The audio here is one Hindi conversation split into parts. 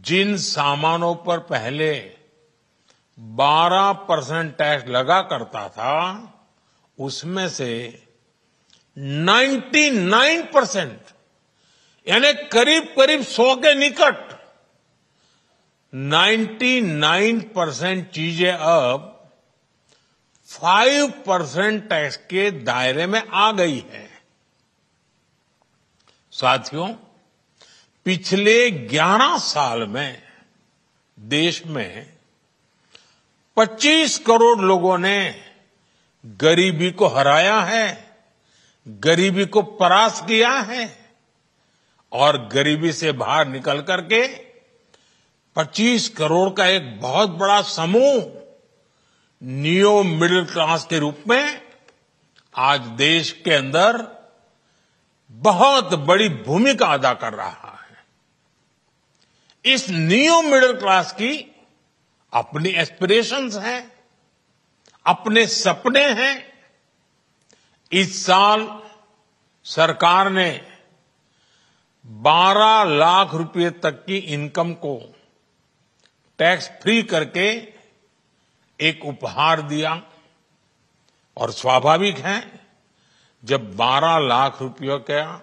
जिन सामानों पर पहले 12% टैक्स लगा करता था, उसमें से 99% यानी करीब करीब 100 के निकट 99% चीजें अब 5% टैक्स के दायरे में आ गई है। साथियों, पिछले 11 साल में देश में 25 करोड़ लोगों ने गरीबी को हराया है, गरीबी को परास्त किया है और गरीबी से बाहर निकल करके 25 करोड़ का एक बहुत बड़ा समूह नियो मिडिल क्लास के रूप में आज देश के अंदर बहुत बड़ी भूमिका अदा कर रहा है। इस नियो मिडिल क्लास की अपनी एस्पिरेशंस हैं, अपने सपने हैं। इस साल सरकार ने 12 लाख रुपए तक की इनकम को टैक्स फ्री करके एक उपहार दिया और स्वाभाविक है, जब 12 लाख रुपयों का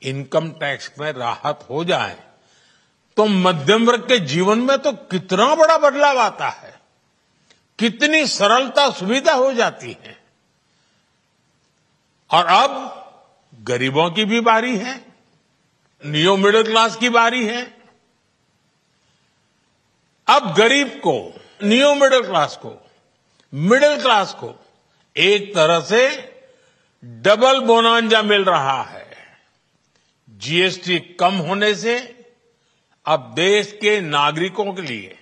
इनकम टैक्स में राहत हो जाए तो मध्यम वर्ग के जीवन में तो कितना बड़ा बदलाव आता है, कितनी सरलता सुविधा हो जाती है। और अब गरीबों की भी बारी है, नियो मिडिल क्लास की बारी है। अब गरीब को, नियो मिडिल क्लास को एक तरह से डबल बोनांजा मिल रहा है। जीएसटी कम होने से अब देश के नागरिकों के लिए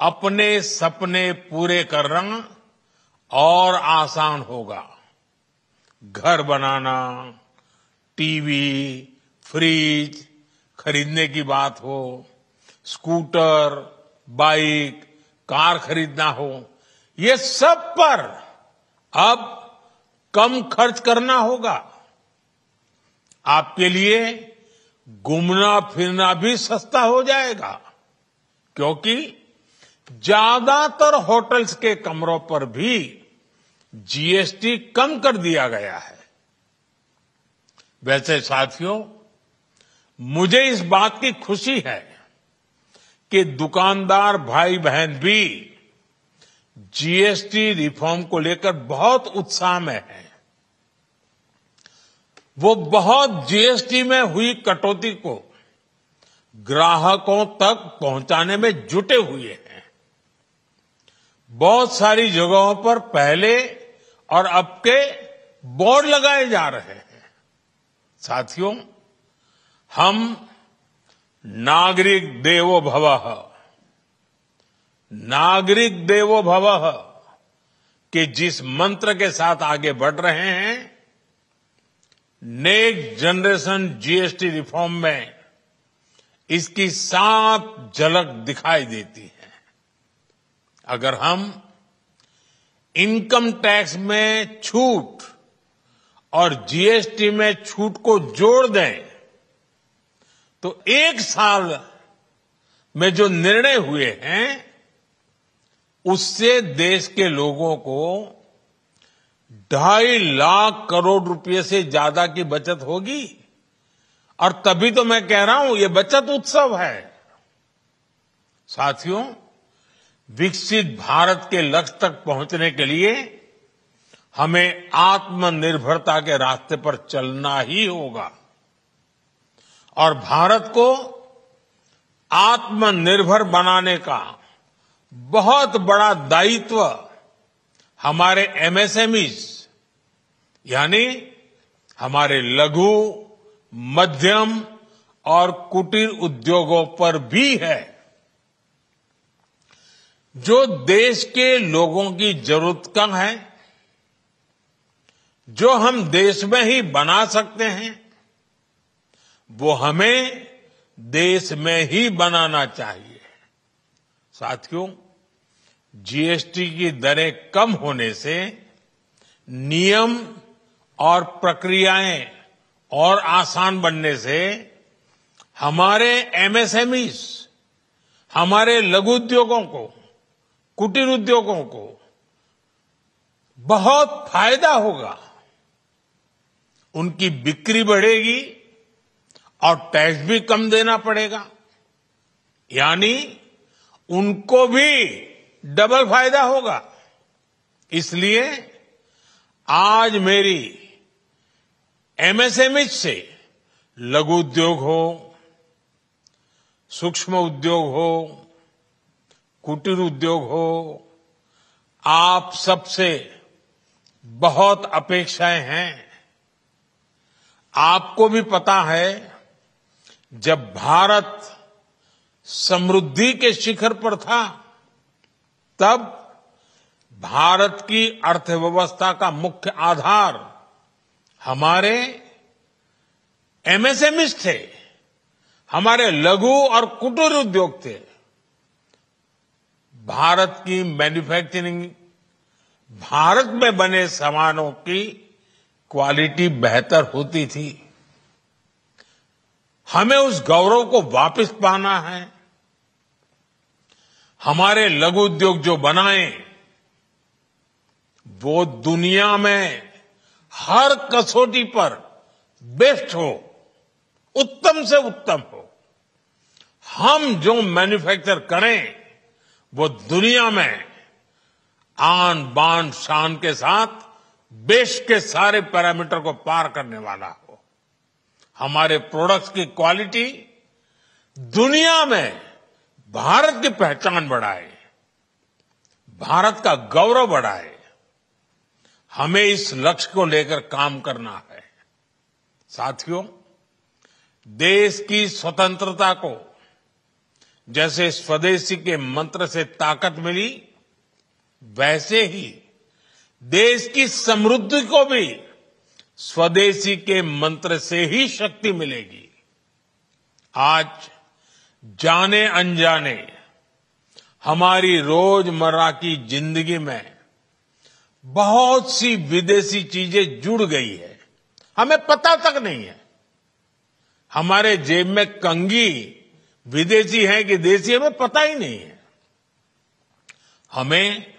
अपने सपने पूरे करना और आसान होगा। घर बनाना, टीवी, फ्रिज खरीदने की बात हो, स्कूटर, बाइक, कार खरीदना हो, ये सब पर अब कम खर्च करना होगा। आपके लिए घूमना फिरना भी सस्ता हो जाएगा, क्योंकि ज्यादातर होटल्स के कमरों पर भी जीएसटी कम कर दिया गया है। वैसे साथियों, मुझे इस बात की खुशी है कि दुकानदार भाई बहन भी जीएसटी रिफॉर्म को लेकर बहुत उत्साह में हैं। वो बहुत जीएसटी में हुई कटौती को ग्राहकों तक पहुंचाने में जुटे हुए हैं। बहुत सारी जगहों पर पहले और अब के बोर्ड लगाए जा रहे हैं। साथियों, हम नागरिक देवो भवः के जिस मंत्र के साथ आगे बढ़ रहे हैं, नेक्स्ट जनरेशन जीएसटी रिफॉर्म में इसकी साफ झलक दिखाई देती है। अगर हम इनकम टैक्स में छूट और जीएसटी में छूट को जोड़ दें तो एक साल में जो निर्णय हुए हैं, उससे देश के लोगों को 2.5 लाख करोड़ रुपए से ज्यादा की बचत होगी। और तभी तो मैं कह रहा हूं, ये बचत उत्सव है। साथियों, विकसित भारत के लक्ष्य तक पहुंचने के लिए हमें आत्मनिर्भरता के रास्ते पर चलना ही होगा और भारत को आत्मनिर्भर बनाने का बहुत बड़ा दायित्व हमारे एमएसएमईज यानी हमारे लघु, मध्यम और कुटीर उद्योगों पर भी है, जो देश के लोगों की जरूरत का है, जो हम देश में ही बना सकते हैं, वो हमें देश में ही बनाना चाहिए। साथियों, जीएसटी की दरें कम होने से नियम और प्रक्रियाएं और आसान बनने से हमारे एमएसएमईज हमारे लघु उद्योगों को, कुटीर उद्योगों को बहुत फायदा होगा। उनकी बिक्री बढ़ेगी और टैक्स भी कम देना पड़ेगा, यानी उनको भी डबल फायदा होगा। इसलिए आज मेरी एमएसएमई से लघु उद्योग हो, सूक्ष्म उद्योग हो, कुटीर उद्योग हो, आप सबसे बहुत अपेक्षाएं हैं। आपको भी पता है, जब भारत समृद्धि के शिखर पर था, तब भारत की अर्थव्यवस्था का मुख्य आधार हमारे एमएसएमईज थे, हमारे लघु और कुटीर उद्योग थे। भारत की मैन्युफैक्चरिंग, भारत में बने सामानों की क्वालिटी बेहतर होती थी। हमें उस गौरव को वापस पाना है। हमारे लघु उद्योग जो बनाए, वो दुनिया में हर कसौटी पर बेस्ट हो, उत्तम से उत्तम हो। हम जो मैन्युफैक्चर करें, वो दुनिया में आन बान शान के साथ देश के सारे पैरामीटर को पार करने वाला हो। हमारे प्रोडक्ट्स की क्वालिटी दुनिया में भारत की पहचान बढ़ाए, भारत का गौरव बढ़ाए। हमें इस लक्ष्य को लेकर काम करना है। साथियों, देश की स्वतंत्रता को जैसे स्वदेशी के मंत्र से ताकत मिली, वैसे ही देश की समृद्धि को भी स्वदेशी के मंत्र से ही शक्ति मिलेगी। आज जाने अनजाने हमारी रोजमर्रा की जिंदगी में बहुत सी विदेशी चीजें जुड़ गई है, हमें पता तक नहीं है। हमारे जेब में कंघी विदेशी है कि देसी, हमें पता ही नहीं है। हमें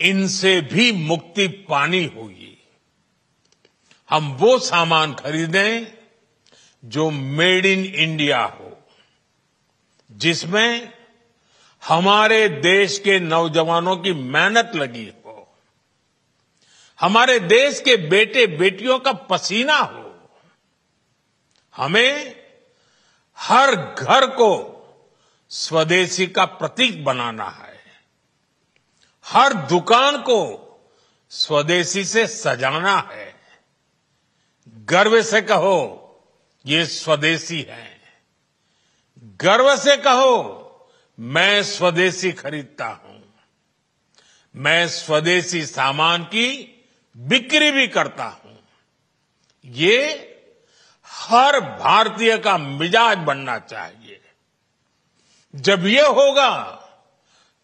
इनसे भी मुक्ति पानी होगी। हम वो सामान खरीदें जो मेड इन इंडिया हो, जिसमें हमारे देश के नौजवानों की मेहनत लगी हो, हमारे देश के बेटे बेटियों का पसीना हो। हमें हर घर को स्वदेशी का प्रतीक बनाना है, हर दुकान को स्वदेशी से सजाना है। गर्व से कहो, ये स्वदेशी है। गर्व से कहो, मैं स्वदेशी खरीदता हूं। मैं स्वदेशी सामान की बिक्री भी करता हूं। ये हर भारतीय का मिजाज बनना चाहिए। जब ये होगा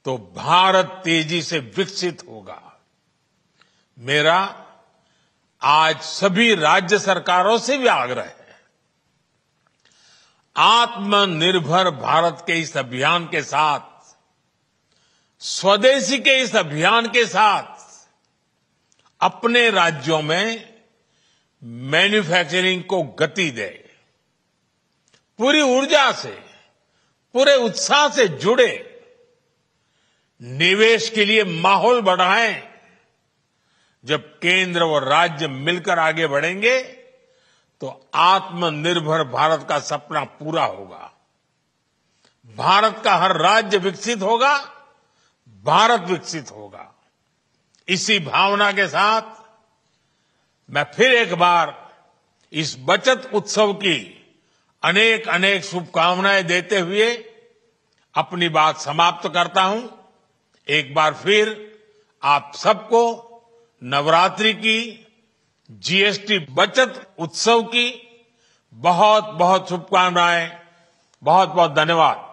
तो भारत तेजी से विकसित होगा। मेरा आज सभी राज्य सरकारों से भी आग्रह है, आत्मनिर्भर भारत के इस अभियान के साथ, स्वदेशी के इस अभियान के साथ अपने राज्यों में मैन्युफैक्चरिंग को गति दे। पूरी ऊर्जा से, पूरे उत्साह से जुड़े, निवेश के लिए माहौल बढ़ाएं। जब केंद्र और राज्य मिलकर आगे बढ़ेंगे तो आत्मनिर्भर भारत का सपना पूरा होगा। भारत का हर राज्य विकसित होगा, भारत विकसित होगा। इसी भावना के साथ मैं फिर एक बार इस बचत उत्सव की अनेक अनेक शुभकामनाएं देते हुए अपनी बात समाप्त करता हूं। एक बार फिर आप सबको नवरात्रि की, जीएसटी बचत उत्सव की बहुत बहुत शुभकामनाएं। बहुत बहुत धन्यवाद।